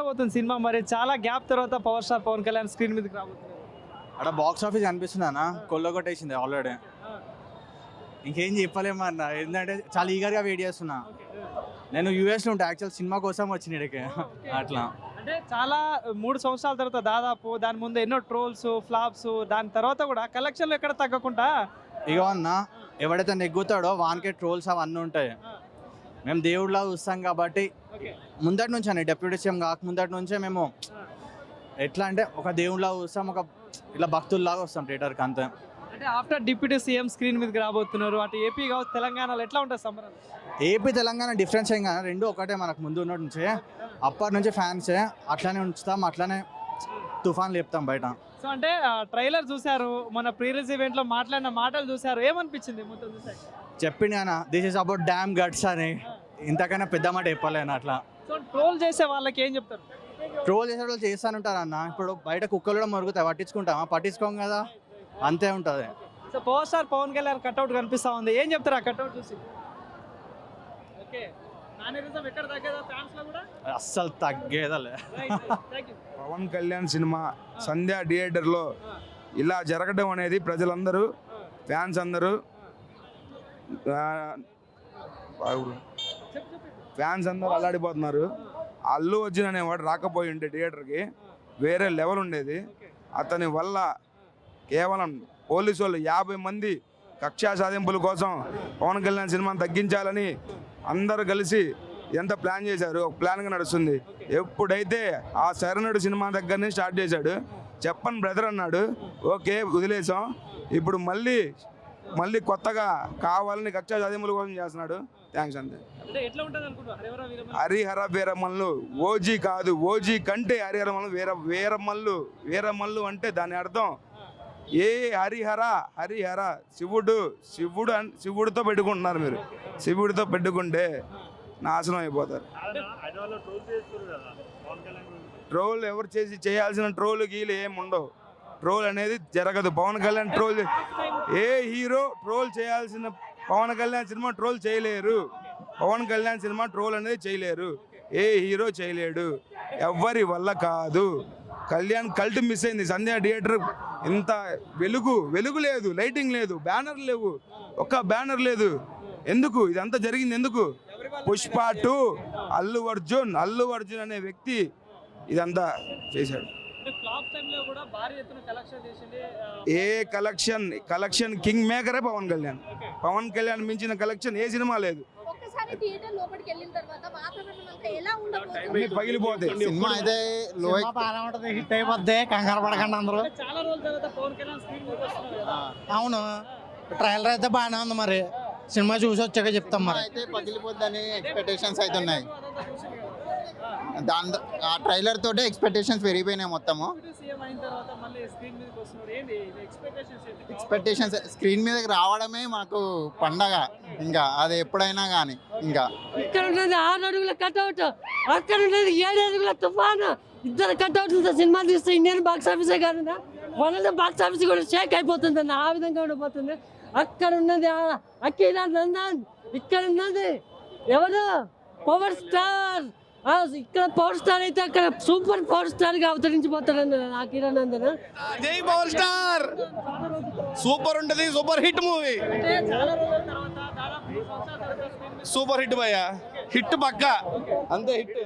ఉండబోతుంది సినిమా? మరి చాలా గ్యాప్ తర్వాత power star Pawan Kalyan screen మీదకి రాబోతున్నారు. అక్కడ బాక్స్ ఆఫీస్ అనిపిస్తుందన్నా, కొల్లగొట్టేసింది ఆల్రెడీ. ఇంకేం చెప్పలేమన్నా, ఏంటంటే చాలా ఈగర్గా వెయిట్ చేస్తున్నా. నేను యూఎస్లో ఉంటా, యాక్చువల్ సినిమా కోసం వచ్చిన ఇక్కడికి. అట్లా అంటే చాలా 3 సంవత్సరాల తర్వాత దాదాపు దాని ముందు ఎన్నో ట్రోల్స్ ఫ్లాప్స్, దాని తర్వాత కూడా కలెక్షన్లు ఎక్కడ తగ్గకుండా ఇక అన్న ఎవడైతే నెగ్గుతాడో వానికే ట్రోల్స్ అవన్నీ ఉంటాయి. మేము దేవుడిలా చూస్తాం కాబట్టి ముందటి నుంచి అండి, డెప్యూటీ సీఎం కాక ముందటి నుంచే మేము ఎట్లా అంటే ఒక దేవుడిలా చూస్తాం, ఒక ఇట్లా భక్తుల్లాగా వస్తాం థియేటర్కి అంతే. అంటే ఆఫ్టర్ డిప్యూటీ సీఎం స్క్రీన్ మీదకి రాబోతున్నారు. అటు ఏపీ కావచ్చు తెలంగాణలో ఎట్లా ఉంటుంది సంబరం? ఏపీ తెలంగాణ డిఫరెన్స్ ఏం కదా, రెండు ఒకటే మనకు ముందు ఉన్నటి నుంచే. అప్పటి నుంచి ఫ్యాన్సే అట్లానే ఉంచుతాం, అట్లానే తుఫాన్ లేపుతాం బయట. సో అంటే ట్రైలర్ చూశారు, మన ప్రీ రిలీజ్ ఈవెంట్ లో మాట్లాడిన మాటలు చూశారు, ఏమనిపించింది మొత్తం చూసాక? చెప్పింది అన్న, this is about dam guts అని. ఇంతకైనా పెద్ద మాట చెప్పలేను. అట్లా సో ట్రోల్ చేసే వాళ్ళకి ఏం చెప్తారు? ట్రోల్ చేసే వాళ్ళు చేస్తానంటారు అన్న. ఇప్పుడు బయట కుక్కలు కూడా మరుగుతాయి, పట్టించుకుంటామా? పట్టించుకోం కదా, అంతే ఉంటుంది. So power star Pawan Kalyan cutout కనిపిస్తా ఉంది, ఏం చెప్తారు ఆ కట్అవుట్ చూసి? ఓకే, ఎక్కడ తగ్గదా ఫ్యాన్స్ లో కూడా? అస్సలు తగ్గేదలే. పవన్ కళ్యాణ్ సినిమా సంధ్యా థియేటర్లో ఇలా జరగడం అనేది ప్రజలందరూ, ఫ్యాన్స్ అందరూ అల్లాడిపోతున్నారు. అల్లు అర్జున్ అనేవాడు రాకపోయి ఉంటే థియేటర్కి వేరే లెవెల్ ఉండేది. అతని వల్ల కేవలం పోలీసు వాళ్ళు 50 మంది కక్షా సాధింపుల కోసం పవన్ కళ్యాణ్ సినిమాను తగ్గించాలని అందరూ కలిసి ఎంత ప్లాన్ చేశారు, ఒక ప్లాన్గా నడుస్తుంది. ఎప్పుడైతే ఆ శరణుడు సినిమా దగ్గర నుంచి స్టార్ట్ చేశాడు, చెప్పని బ్రదర్ అన్నాడు, ఓకే వదిలేసాం. ఇప్పుడు మళ్ళీ కొత్తగా కావాలని కక్షా సాధింపుల కోసం చేస్తున్నాడు. థ్యాంక్స్ అంతే. హరిహర వీరమల్లు ఓజీ కాదు, ఓజీ కంటే హరిహరమల్లు వీరమల్లు అంటే దాని అర్థం ఏ హరిహర శివుడితో పెట్టుకుంటున్నారు మీరు. శివుడితో పెట్టుకుంటే నాశనం అయిపోతారు. ట్రోల్ ఎవరు చేయాల్సిన ట్రోల్ గీలు ఏమి ఉండవు. ట్రోల్ అనేది జరగదు. పవన్ కళ్యాణ్ ట్రోల్, ఏ హీరో ట్రోల్ చేయాల్సిన పవన్ కళ్యాణ్ సినిమా ట్రోల్ చేయలేరు. పవన్ కళ్యాణ్ సినిమా ట్రోల్ అనేది చేయలేరు, ఏ హీరో చేయలేడు, ఎవ్వరి వల్ల కాదు. కళ్యాణ్ కల్ట్ మిస్ అయింది. సంధ్యా థియేటర్ ఇంత వెలుగు లేదు, లైటింగ్ లేదు, బ్యానర్ లేవు, ఒక్క బ్యానర్ లేదు. ఎందుకు ఇదంతా జరిగింది? ఎందుకు? పుష్ప 2 అల్లు అర్జున్ అనే వ్యక్తి ఇదంతా చేశాడు. ఏ కలెక్షన్ కింగ్ మేకరే పవన్ కళ్యాణ్ మించిన కలెక్షన్ ఏ సినిమా లేదు. పగిలిపోతాయి. సినిమా అయితే హిట్ అయిపోద్ది, కంగారు పడకండి అందరూ. అవును, ట్రైలర్ అయితే బాగానే ఉంది, మరి సినిమా చూసి వచ్చాక చెప్తాం. మరి అయితే పగిలిపోద్దని ఎక్స్పెక్టేషన్స్ అయితే ఉన్నాయి. ఆ ట్రైలర్ తోటే ఎక్స్పెక్టేషన్స్ పెరిగిపోయినాయి మొత్తము. ఎక్స్పెక్టేషన్స్ స్క్రీన్ మీదకి రావడమే మాకు పండగ, ఇంకా అది ఎప్పుడైనా కానీ. ఇంకా ఇక్కడ ఉన్నది 6 అడుగుల కట్అవుట్, అక్కడ ఉన్నది 7 అడుగుల తుఫాను. ఇద్దరు కట్అవుట్ సినిమా తీస్తే ఇండియన్ బాక్స్ ఆఫీసే కాదన్నా, వరల్డ్ బాక్స్ ఆఫీస్ కూడా షేక్ అయిపోతుంది అన్న, ఆ విధంగా ఉండిపోతుంది. అక్కడ ఉన్నది అఖిల నందన్, ఇక్కడ ఉన్నది ఎవరు? Power star. ఇక్కడ పవర్ స్టార్ అయితే అక్కడ సూపర్ పవర్ స్టార్ గా అవతరించిపోతాడు అఖిల నందన్. జై పవర్ స్టార్, సూపర్ ఉంటది, super hit movie, super hit భయ్యా, హిట్ పక్కా, అంతే హిట్.